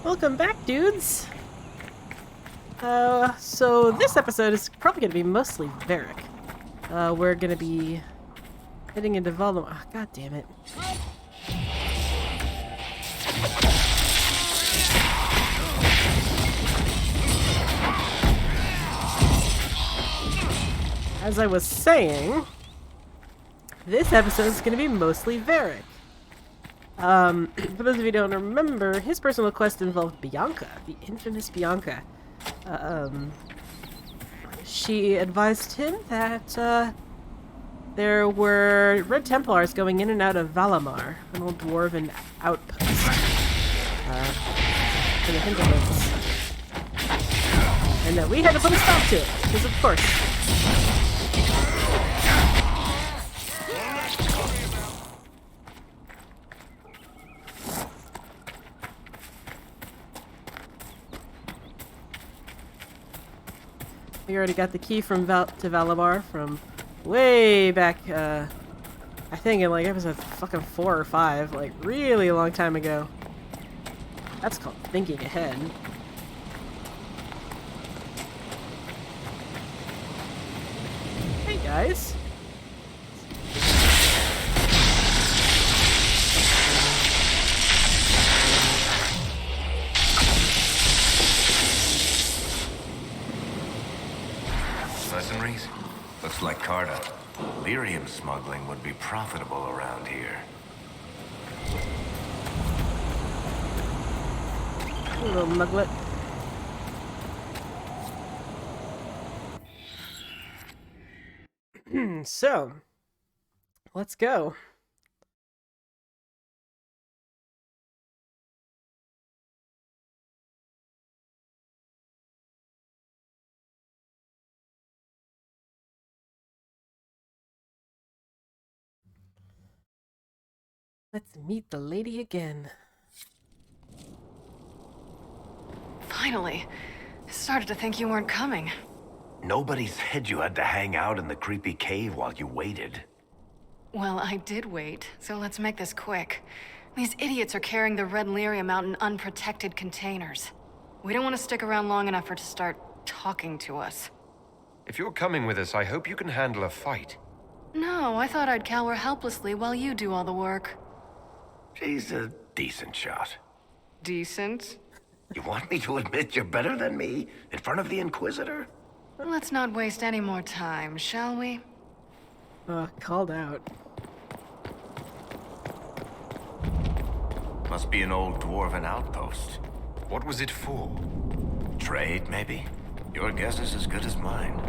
Welcome back, dudes! So this episode is probably going to be mostly Varric. We're going to be heading into Voldemort. Oh, God damn it. As I was saying, this episode is going to be mostly Varric. For those of you who don't remember, his personal quest involved Bianca, the infamous Bianca. She advised him that, there were Red Templars going in and out of Valamar, an old dwarven outpost. For the hinterlands. And that we had to put a stop to it, because of course. We already got the key from to Valamar from way back, I think in like episode fucking 4 or 5, like really long time ago. That's called thinking ahead. Hey guys. Mercenaries? Looks like Carta. Lyrium smuggling would be profitable around here. Little muglet. So, let's go. Let's meet the lady again. Finally. I started to think you weren't coming. Nobody said you had to hang out in the creepy cave while you waited. Well, I did wait, so let's make this quick. These idiots are carrying the red lyrium out in unprotected containers. We don't want to stick around long enough for it to start talking to us. If you're coming with us, I hope you can handle a fight. No, I thought I'd cower helplessly while you do all the work. She's a decent shot. Decent? You want me to admit you're better than me in front of the Inquisitor? Let's not waste any more time, shall we? Called out. Must be an old dwarven outpost. What was it for? Trade, maybe? Your guess is as good as mine.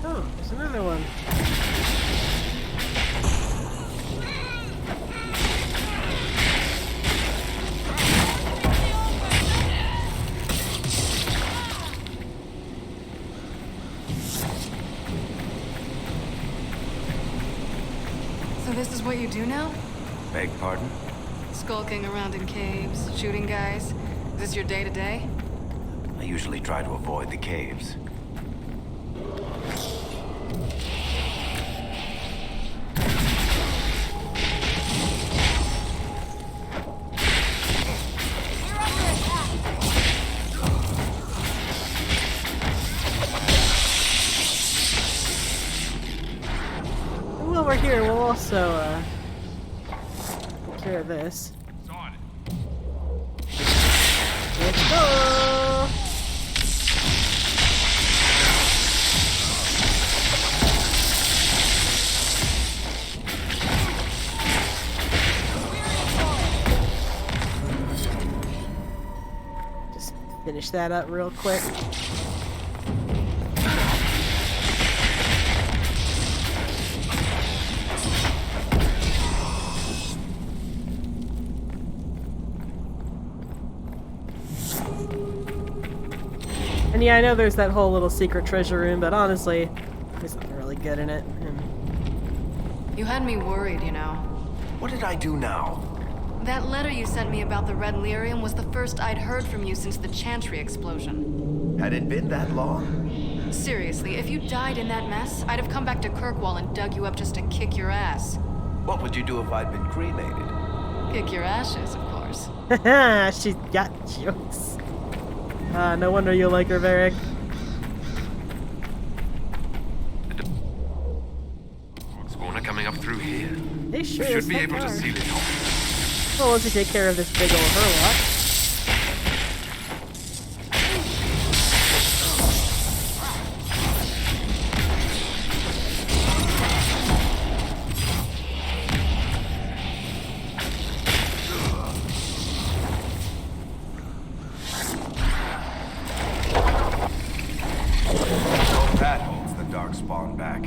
Oh, there's another one. So this is what you do now? Beg pardon? Skulking around in caves, shooting guys? Is this your day-to-day? I usually try to avoid the caves. While we're here, we'll also, take care of this. Let's go! Finish that up real quick. And yeah, I know there's that whole little secret treasure room, but honestly, there's nothing really good in it. You had me worried, you know. What did I do now? That letter you sent me about the red lyrium was the first I'd heard from you since the Chantry explosion. Had it been that long? Seriously, if you died in that mess, I'd have come back to Kirkwall and dug you up just to kick your ass. What would you do if I'd been cremated? Kick your ashes, of course. Haha, she's got jokes. No wonder you like her, Varric. What's going on coming up through here? They sure We as should be heck able to are. seal it off. Well, once we take care of this big old Hurlock. So that holds the dark spawn back.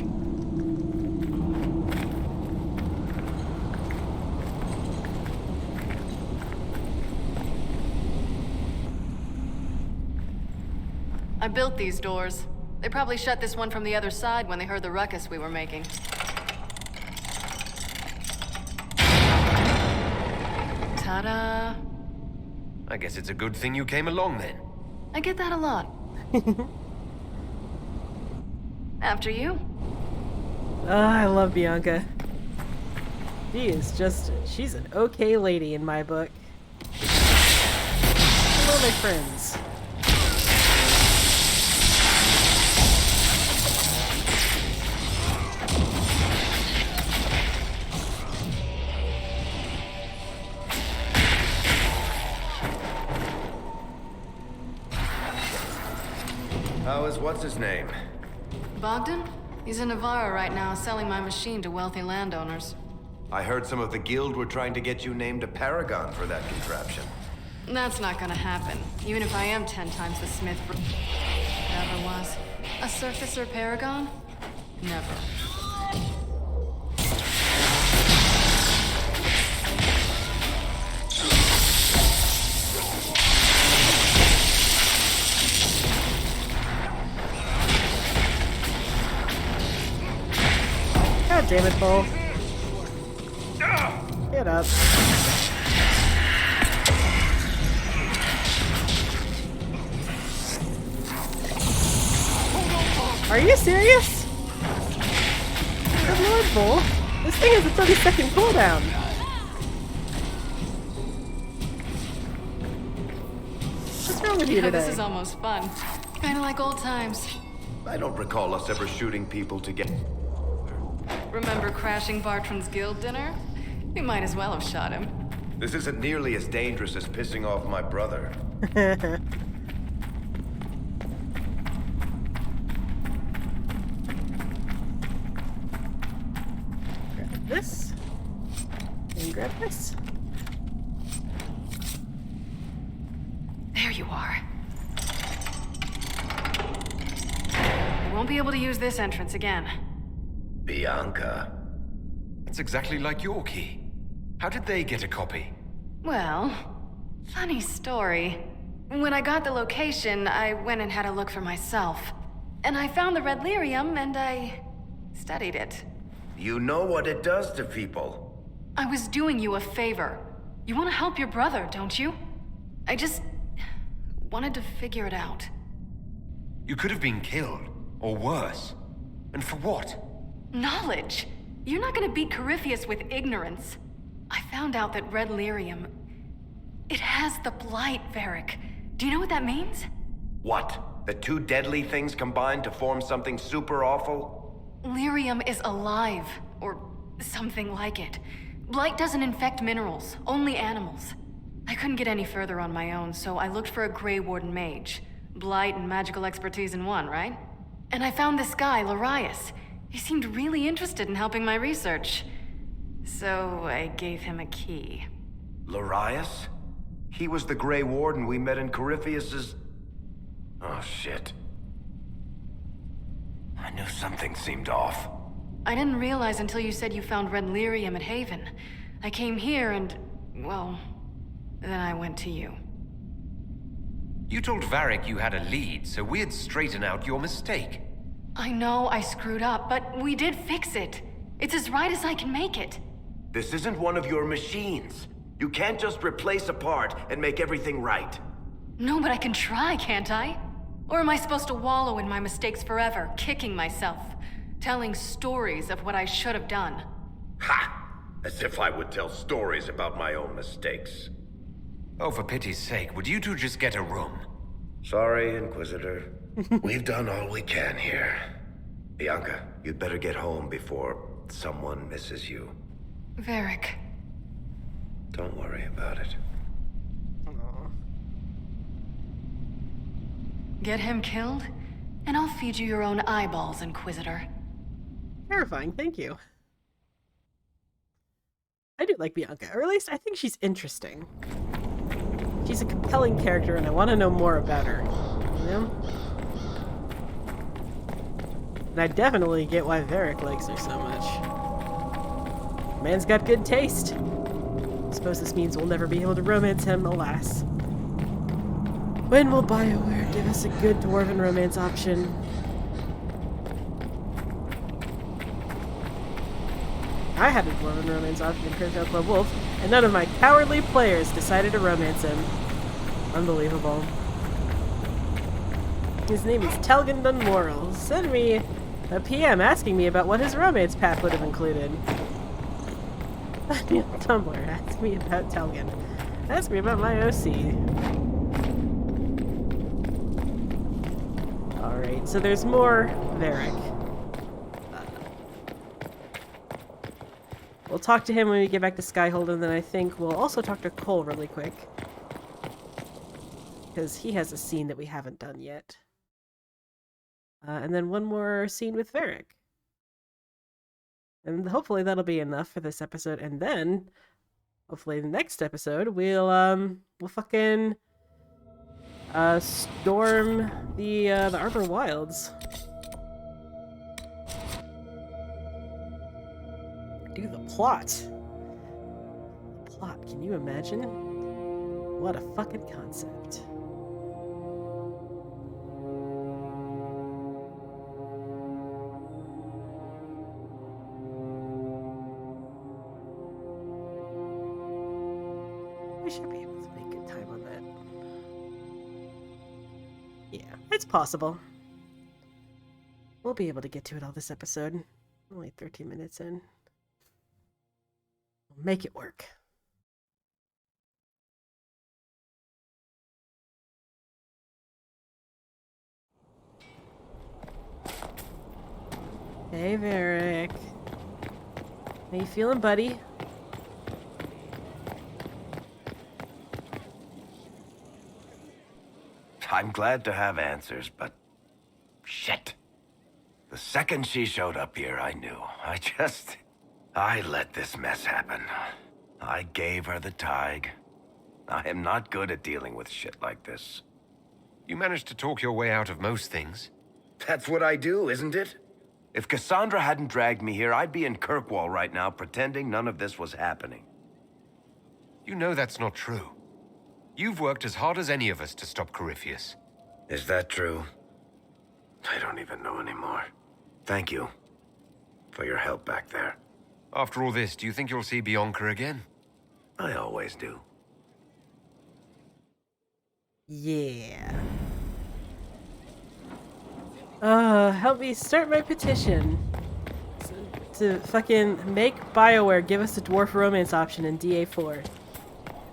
I built these doors. They probably shut this one from the other side when they heard the ruckus we were making. Ta-da! I guess it's a good thing you came along then. I get that a lot. After you. I love Bianca. She's an okay lady in my book. Hello, my friends. How is what's-his-name? Bogdan? He's in Navarra right now, selling my machine to wealthy landowners. I heard some of the guild were trying to get you named a paragon for that contraption. That's not gonna happen, even if I am 10 times the Smith ever was. A surfacer paragon? Never. God damn it, Bull. Get up. Are you serious? Good lord, Bull. This thing has a 30-second cooldown. What's wrong with you Yeah, today? this is almost fun. Kinda like old times. I don't recall us ever shooting people together. Remember crashing Bartram's guild dinner? We might as well have shot him. This isn't nearly as dangerous as pissing off my brother. Grab this. And grab this. There you are. We won't be able to use this entrance again. Bianca. It's exactly like your key. How did they get a copy? Well, funny story. When I got the location, I went and had a look for myself. And I found the red lyrium, and I studied it. You know what it does to people. I was doing you a favor. You want to help your brother, don't you? I just wanted to figure it out. You could have been killed, or worse. And for what? Knowledge! You're not gonna beat Corypheus with ignorance. I found out that red lyrium... It has the blight, Varric. Do you know what that means? What? The two deadly things combined to form something super awful? Lyrium is alive, or something like it. Blight doesn't infect minerals, only animals. I couldn't get any further on my own, so I looked for a Grey Warden mage. Blight and magical expertise in one, right? And I found this guy, Larius. He seemed really interested in helping my research. So I gave him a key. Larius? He was the Grey Warden we met in Corypheus's... Oh, shit. I knew something seemed off. I didn't realize until you said you found red lyrium at Haven. I came here and, well, then I went to you. You told Varric you had a lead, so we'd straighten out your mistake. I know I screwed up, but we did fix it. It's as right as I can make it. This isn't one of your machines. You can't just replace a part and make everything right. No, but I can try, can't I? Or am I supposed to wallow in my mistakes forever, kicking myself, telling stories of what I should have done? Ha! As if I would tell stories about my own mistakes. Oh, for pity's sake, would you two just get a room? Sorry, Inquisitor. We've done all we can here. Bianca, you'd better get home before someone misses you. Varric. Don't worry about it. Aw. Get him killed, and I'll feed you your own eyeballs, Inquisitor. Terrifying, thank you. I do like Bianca, or at least I think she's interesting. She's a compelling character, and I want to know more about her. You know? And I definitely get why Varric likes her so much. Man's got good taste. Suppose this means we'll never be able to romance him, alas. When will BioWare give us a good dwarven romance option? I had a dwarven romance option in Crypto Club Wolf, and none of my cowardly players decided to romance him. Unbelievable. His name is Telgan Dunmoral. Send me a PM asking me about what his romance path would have included. Tumblr, ask me about Telgan. Ask me about my OC. Alright, so there's more Varric. We'll talk to him when we get back to Skyhold, and then I think we'll also talk to Cole really quick. Because he has a scene that we haven't done yet. And then one more scene with Varric. And hopefully that'll be enough for this episode, and then hopefully the next episode we'll fucking storm the Arbor Wilds. Do the plot. The plot, can you imagine? What a fucking concept. We should be able to make good time on that. Yeah, it's possible. We'll be able to get to it all this episode. Only 13 minutes in. We'll make it work. Hey, Varric. How you feeling, buddy? I'm glad to have answers, but... shit. The second she showed up here, I knew. I let this mess happen. I gave her the tig. I am not good at dealing with shit like this. You managed to talk your way out of most things. That's what I do, isn't it? If Cassandra hadn't dragged me here, I'd be in Kirkwall right now pretending none of this was happening. You know that's not true. You've worked as hard as any of us to stop Corypheus. Is that true? I don't even know anymore. Thank you for your help back there. After all this, do you think you'll see Bianca again? I always do. Yeah. Help me start my petition to fucking make BioWare give us a dwarf romance option in DA4.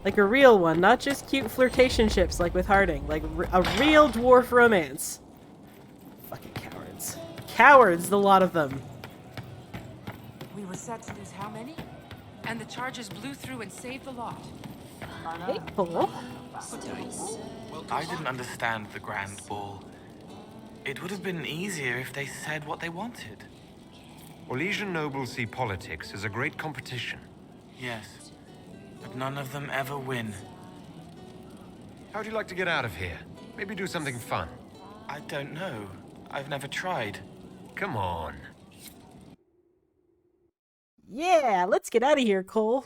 Like a real one, not just cute flirtationships like with Harding. Like a real dwarf romance. Fucking cowards. Cowards, the lot of them. We were set to lose how many? And the charges blew through and saved the lot. Hey, Cole. I didn't understand the Grand Ball. It would have been easier if they said what they wanted. Orlesian nobles see politics as a great competition. Yes, but none of them ever win. How'd you like to get out of here? Maybe do something fun. I don't know. I've never tried. Come on. Yeah, let's get out of here, Cole.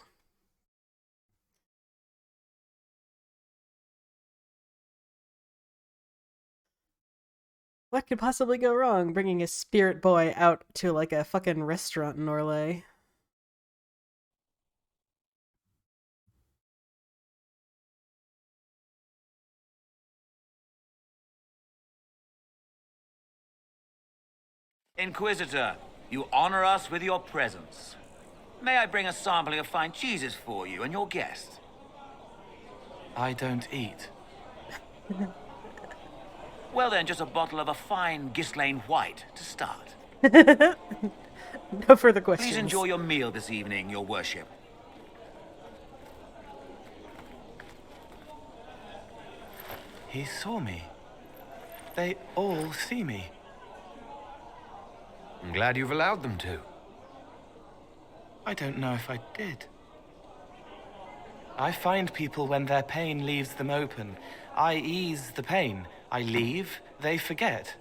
What could possibly go wrong bringing a spirit boy out to like a fucking restaurant in Orlais? Inquisitor, you honor us with your presence. May I bring a sampling of fine cheeses for you and your guest? I don't eat. Well then, just a bottle of a fine Ghislaine White to start. No further questions. Please enjoy your meal this evening, your worship. He saw me. They all see me. I'm glad you've allowed them to. I don't know if I did. I find people when their pain leaves them open. I ease the pain. I leave, they forget.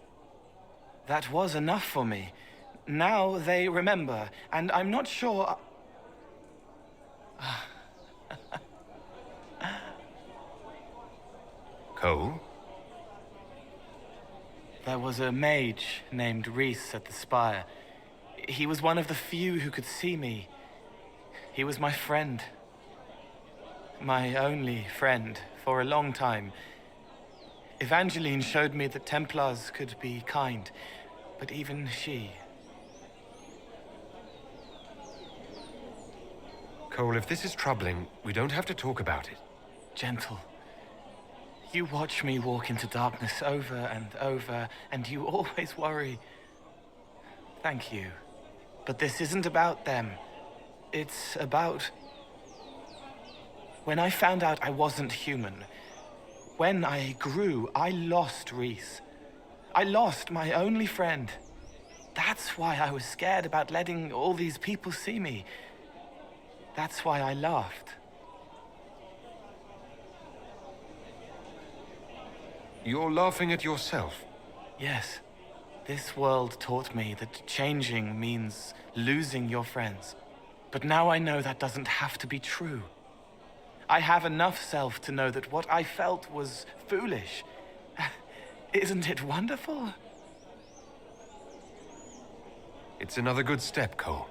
That was enough for me. Now they remember, and I'm not sure... Cole? There was a mage named Reese at the spire. He was one of the few who could see me. He was my friend. My only friend for a long time. Evangeline showed me that Templars could be kind, but even she... Cole, if this is troubling, we don't have to talk about it. Gentle. You watch me walk into darkness over and over, and you always worry. Thank you. But this isn't about them. It's about... When I found out I wasn't human, when I grew, I lost Reese. I lost my only friend. That's why I was scared about letting all these people see me. That's why I laughed. You're laughing at yourself. Yes. This world taught me that changing means losing your friends. But now I know that doesn't have to be true. I have enough self to know that what I felt was foolish. Isn't it wonderful? It's another good step, Cole.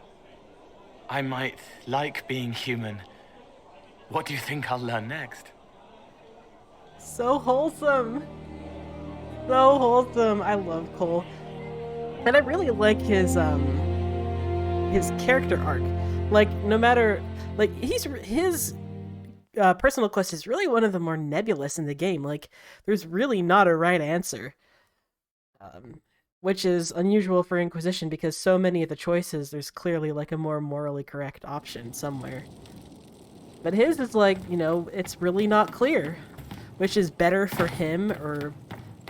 I might like being human. What do you think I'll learn next? So wholesome. So wholesome. I love Cole. And I really like his character arc. Like, no matter... Like, his personal quest is really one of the more nebulous in the game. Like, there's really not a right answer. Which is unusual for Inquisition because so many of the choices, there's clearly like a more morally correct option somewhere. But his is like, you know, it's really not clear. Which is better for him or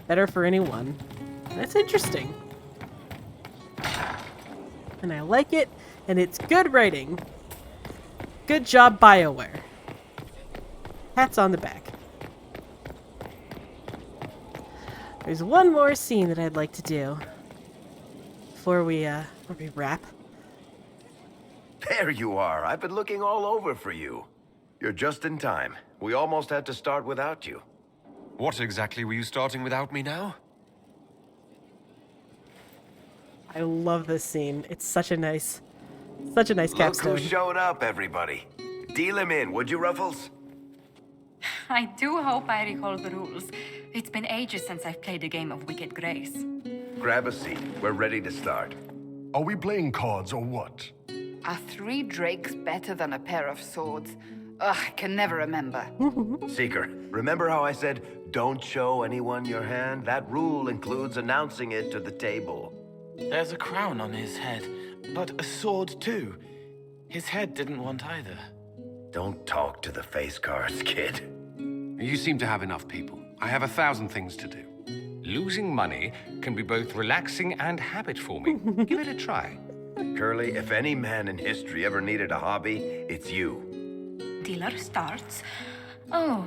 better for anyone. That's interesting. And I like it, and it's good writing. Good job, BioWare. Hats on the back. There's one more scene that I'd like to do before we wrap. There you are. I've been looking all over for you. You're just in time. We almost had to start without you. What exactly were you starting without me now? I love this scene. It's such a nice Look capstone. who showed up, everybody. Deal him in, would you, Ruffles? I do hope I recall the rules. It's been ages since I've played a game of Wicked Grace. Grab a seat. We're ready to start. Are we playing cards or what? Are 3 drakes better than a pair of swords? Ugh, I can never remember. Seeker, remember how I said, don't show anyone your hand? That rule includes announcing it to the table. There's a crown on his head, but a sword too. His head didn't want either. Don't talk to the face cards, kid. You seem to have enough people. I have 1,000 things to do. Losing money can be both relaxing and habit-forming. Give it a try. Curly, if any man in history ever needed a hobby, it's you. Dealer starts. Oh,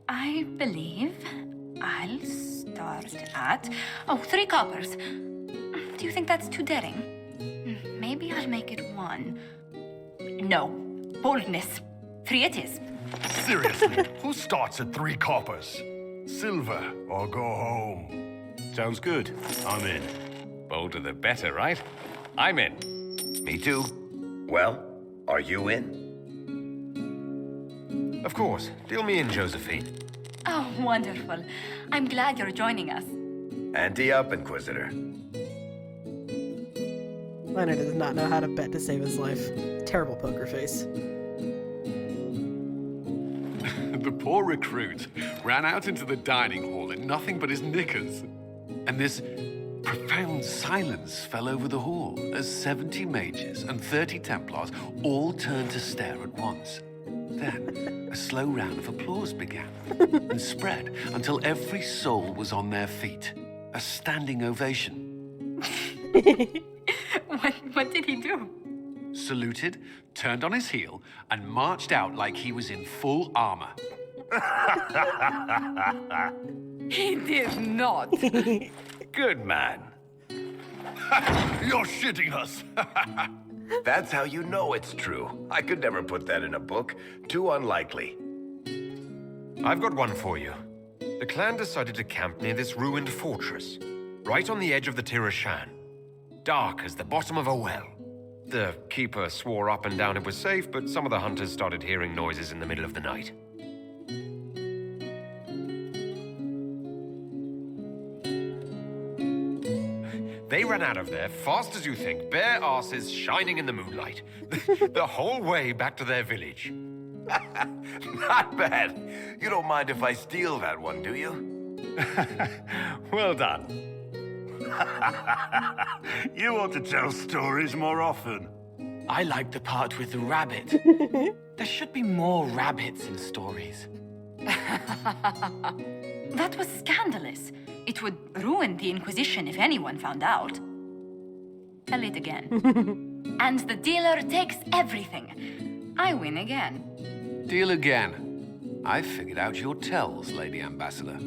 I believe I'll start. start at... Oh, 3 coppers. Do you think that's too daring? Maybe I'll make it 1. No. Boldness. 3 it is. Seriously, who starts at 3 coppers? Silver or go home. Sounds good. I'm in. Bolder the better, right? I'm in. Me too. Well, are you in? Of course. Deal me in, Josephine. Oh, wonderful. I'm glad you're joining us. Ante up, Inquisitor. Leonard does not know how to bet to save his life. Terrible poker face. The poor recruit ran out into the dining hall in nothing but his knickers. And this profound silence fell over the hall as 70 mages and 30 Templars all turned to stare at once. Then, a slow round of applause began and spread until every soul was on their feet. A standing ovation. What did he do? Saluted, turned on his heel, and marched out like he was in full armor. He did not. Good man. You're shitting us. That's how you know it's true. I could never put that in a book. Too unlikely. I've got one for you. The clan decided to camp near this ruined fortress, right on the edge of the Tirashan. Dark as the bottom of a well. The keeper swore up and down it was safe, but some of the hunters started hearing noises in the middle of the night. They ran out of there, fast as you think, bare asses shining in the moonlight. The whole way back to their village. Not bad. You don't mind if I steal that one, do you? Well done. You ought to tell stories more often. I like the part with the rabbit. There should be more rabbits in stories. That was scandalous. It would ruin the Inquisition if anyone found out. Tell it again. And the dealer takes everything. I win again. Deal again. I figured out your tells, Lady Ambassador.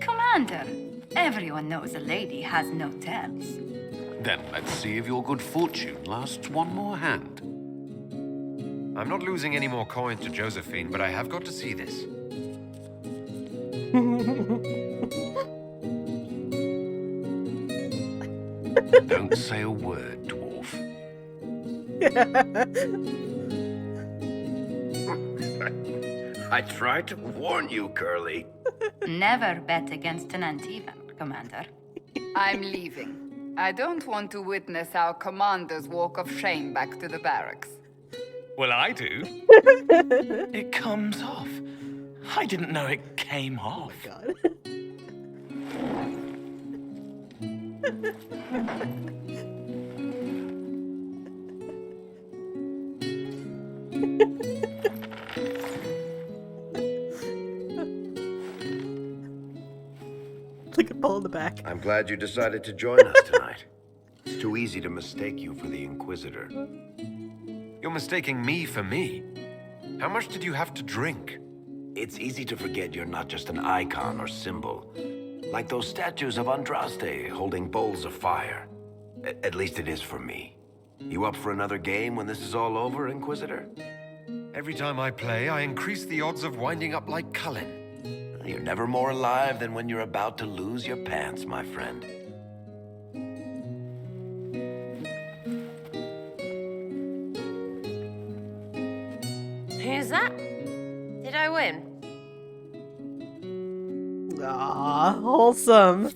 Commander, everyone knows a lady has no tells. Then let's see if your good fortune lasts one more hand. I'm not losing any more coins to Josephine, but I have got to see this. Don't say a word, dwarf. I tried to warn you, Curly. Never bet against an Antivan, Commander. I'm leaving. I don't want to witness our commander's walk of shame back to the barracks. Well, I do. It comes off. I didn't know it came off. God. Like a ball in the back. I'm glad you decided to join us tonight. It's too easy to mistake you for the Inquisitor. You're mistaking me for me. How much did you have to drink? It's easy to forget you're not just an icon or symbol. Like those statues of Andraste holding bowls of fire. At least it is for me. You up for another game when this is all over, Inquisitor? Every time I play, I increase the odds of winding up like Cullen. You're never more alive than when you're about to lose your pants, my friend. Who's that? Did I win? Ah, wholesome.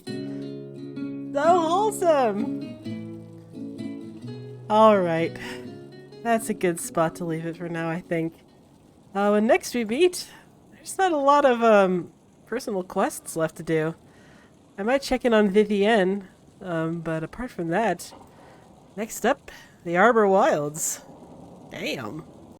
So wholesome. Alright. That's a good spot to leave it for now, I think. And next we meet, there's not a lot of personal quests left to do. I might check in on Vivienne, but apart from that, next up, the Arbor Wilds. Damn.